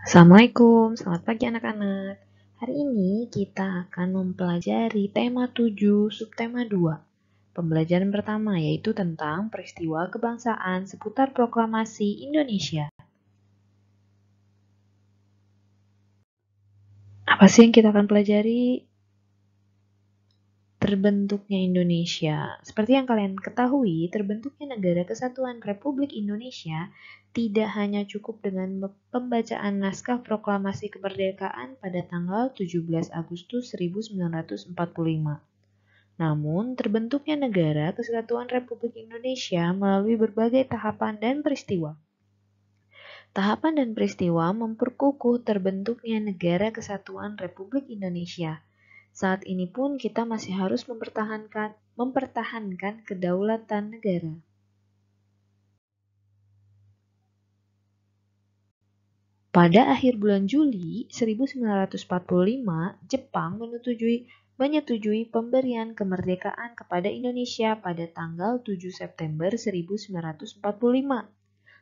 Assalamualaikum, selamat pagi anak-anak. Hari ini kita akan mempelajari tema 7, subtema 2. Pembelajaran pertama yaitu tentang peristiwa kebangsaan seputar proklamasi Indonesia. Apa sih yang kita akan pelajari? Terbentuknya Indonesia. Seperti yang kalian ketahui, terbentuknya Negara Kesatuan Republik Indonesia tidak hanya cukup dengan pembacaan naskah proklamasi kemerdekaan pada tanggal 17 Agustus 1945. Namun, terbentuknya Negara Kesatuan Republik Indonesia melalui berbagai tahapan dan peristiwa. Tahapan dan peristiwa memperkukuh terbentuknya Negara Kesatuan Republik Indonesia. Saat ini pun kita masih harus mempertahankan kedaulatan negara. Pada akhir bulan Juli 1945, Jepang menyetujui pemberian kemerdekaan kepada Indonesia pada tanggal 7 September 1945.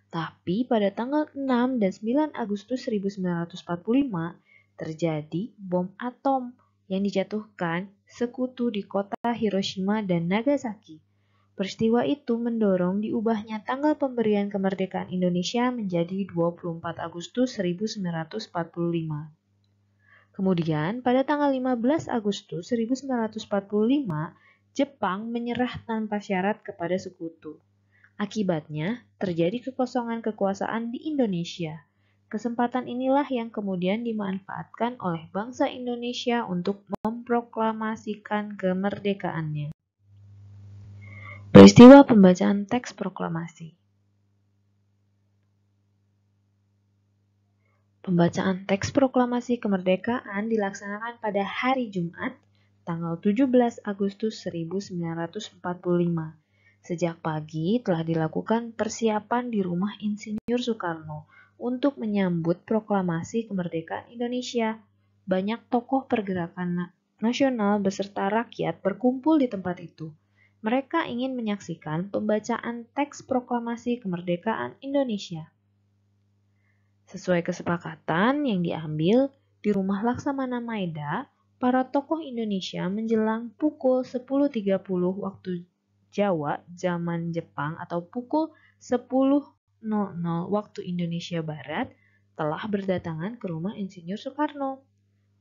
Tapi pada tanggal 6 dan 9 Agustus 1945 terjadi bom atom yang dijatuhkan sekutu di kota Hiroshima dan Nagasaki. Peristiwa itu mendorong diubahnya tanggal pemberian kemerdekaan Indonesia menjadi 24 Agustus 1945. Kemudian, pada tanggal 15 Agustus 1945, Jepang menyerah tanpa syarat kepada sekutu. Akibatnya, terjadi kekosongan kekuasaan di Indonesia. Kesempatan inilah yang kemudian dimanfaatkan oleh bangsa Indonesia untuk memproklamasikan kemerdekaannya. Peristiwa pembacaan teks proklamasi. Pembacaan teks proklamasi kemerdekaan dilaksanakan pada hari Jumat, tanggal 17 Agustus 1945. Sejak pagi telah dilakukan persiapan di rumah Insinyur Soekarno untuk menyambut proklamasi kemerdekaan Indonesia. Banyak tokoh pergerakan nasional beserta rakyat berkumpul di tempat itu. Mereka ingin menyaksikan pembacaan teks proklamasi kemerdekaan Indonesia. Sesuai kesepakatan yang diambil di Rumah Laksamana Maeda, para tokoh Indonesia menjelang pukul 10.30 waktu Jawa zaman Jepang atau pukul 10.00 waktu Indonesia Barat telah berdatangan ke rumah Insinyur Soekarno.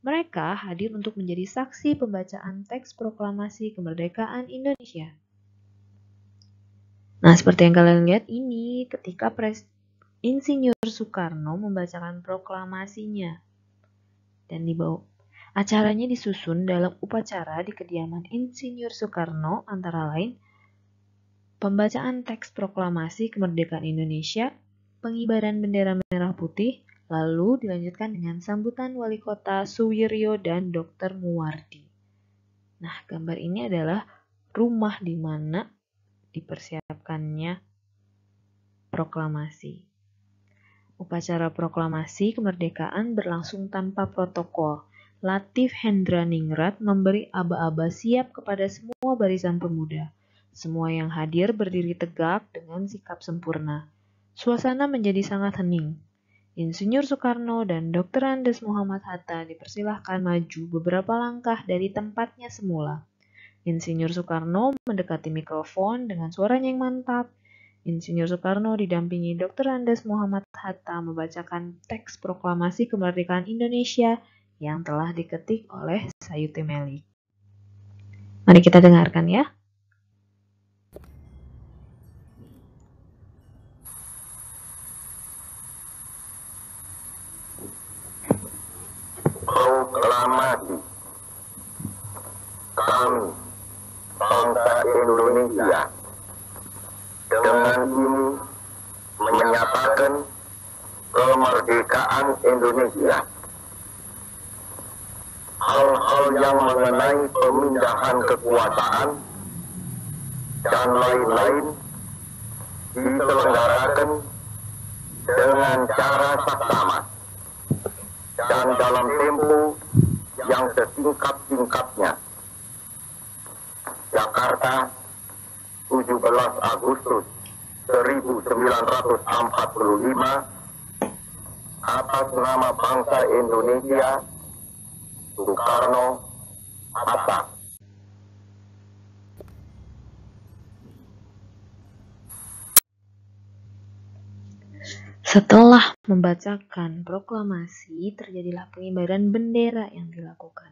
Mereka hadir untuk menjadi saksi pembacaan teks proklamasi kemerdekaan Indonesia. Nah, seperti yang kalian lihat ini ketika Insinyur Soekarno membacakan proklamasinya. Dan acaranya disusun dalam upacara di kediaman Insinyur Soekarno antara lain pembacaan teks proklamasi kemerdekaan Indonesia, pengibaran bendera merah putih, lalu dilanjutkan dengan sambutan Wali Kota Suwiryo dan Dr. Muwardi. Nah, gambar ini adalah rumah di mana dipersiapkannya proklamasi. Upacara proklamasi kemerdekaan berlangsung tanpa protokol. Latif Hendraningrat memberi aba-aba siap kepada semua barisan pemuda. Semua yang hadir berdiri tegak dengan sikap sempurna. Suasana menjadi sangat hening. Insinyur Soekarno dan Dr. Andes Muhammad Hatta dipersilahkan maju beberapa langkah dari tempatnya semula. Insinyur Soekarno mendekati mikrofon dengan suaranya yang mantap. Insinyur Soekarno didampingi Dr. Andes Muhammad Hatta membacakan teks proklamasi kemerdekaan Indonesia yang telah diketik oleh Sayuti Melik. Mari kita dengarkan ya. Proklamasi kami, bangsa Indonesia, dengan ini menyatakan kemerdekaan Indonesia. Hal-hal yang mengenai pemindahan kekuasaan dan lain-lain diselenggarakan dengan cara saksama dan dalam tempo yang sesingkat-singkatnya. Jakarta, 17 Agustus 1945, atas nama bangsa Indonesia, Soekarno, Hatta. Setelah membacakan proklamasi, terjadilah pengibaran bendera yang dilakukan.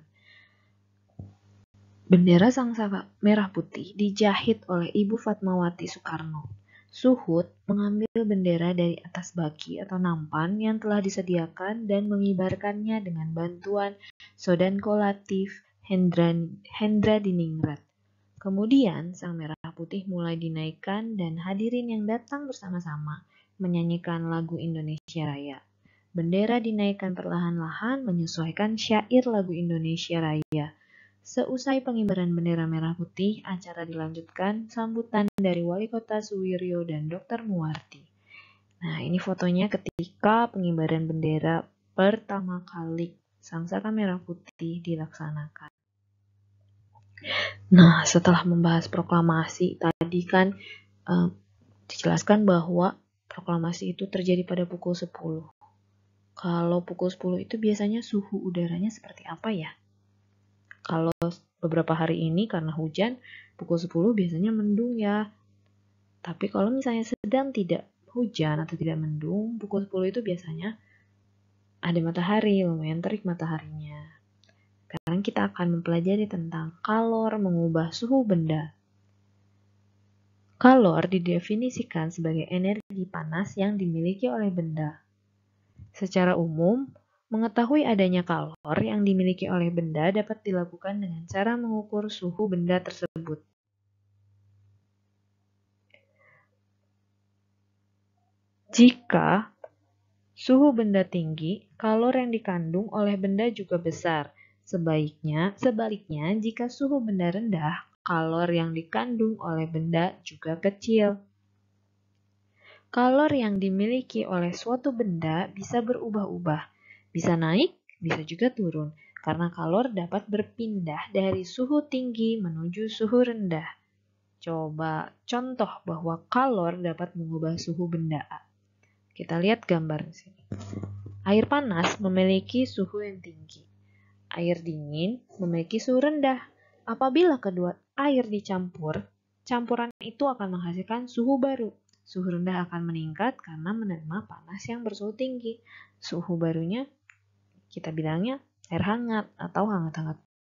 Bendera Sang Saka Merah Putih dijahit oleh Ibu Fatmawati Soekarno. Suhud mengambil bendera dari atas baki atau nampan yang telah disediakan dan mengibarkannya dengan bantuan Sodanko Latif Hendradiningrat. Kemudian Sang Merah Putih mulai dinaikkan dan hadirin yang datang bersama-sama menyanyikan lagu Indonesia Raya. Bendera dinaikkan perlahan-lahan menyesuaikan syair lagu Indonesia Raya. Seusai pengibaran bendera merah putih, acara dilanjutkan sambutan dari Wali Kota Suwiryo dan Dr. Muwardi. Nah, ini fotonya ketika pengibaran bendera pertama kali Sang Saka Merah Putih dilaksanakan. Nah, setelah membahas proklamasi, tadi kan dijelaskan bahwa proklamasi itu terjadi pada pukul 10. Kalau pukul 10 itu biasanya suhu udaranya seperti apa ya? Kalau beberapa hari ini karena hujan, pukul 10 biasanya mendung ya. Tapi kalau misalnya sedang tidak hujan atau tidak mendung, pukul 10 itu biasanya ada matahari, lumayan terik mataharinya. Sekarang kita akan mempelajari tentang kalor mengubah suhu benda. Kalor didefinisikan sebagai energi panas yang dimiliki oleh benda. Secara umum, mengetahui adanya kalor yang dimiliki oleh benda dapat dilakukan dengan cara mengukur suhu benda tersebut. Jika suhu benda tinggi, kalor yang dikandung oleh benda juga besar. Sebaliknya, jika suhu benda rendah, kalor yang dikandung oleh benda juga kecil. Kalor yang dimiliki oleh suatu benda bisa berubah-ubah, bisa naik, bisa juga turun, karena kalor dapat berpindah dari suhu tinggi menuju suhu rendah. Coba contoh bahwa kalor dapat mengubah suhu benda A. Kita lihat gambar di sini. Air panas memiliki suhu yang tinggi. Air dingin memiliki suhu rendah. Apabila kedua air dicampur, campuran itu akan menghasilkan suhu baru. Suhu rendah akan meningkat karena menerima panas yang bersuhu tinggi. Suhu barunya kita bilangnya air hangat atau hangat-hangat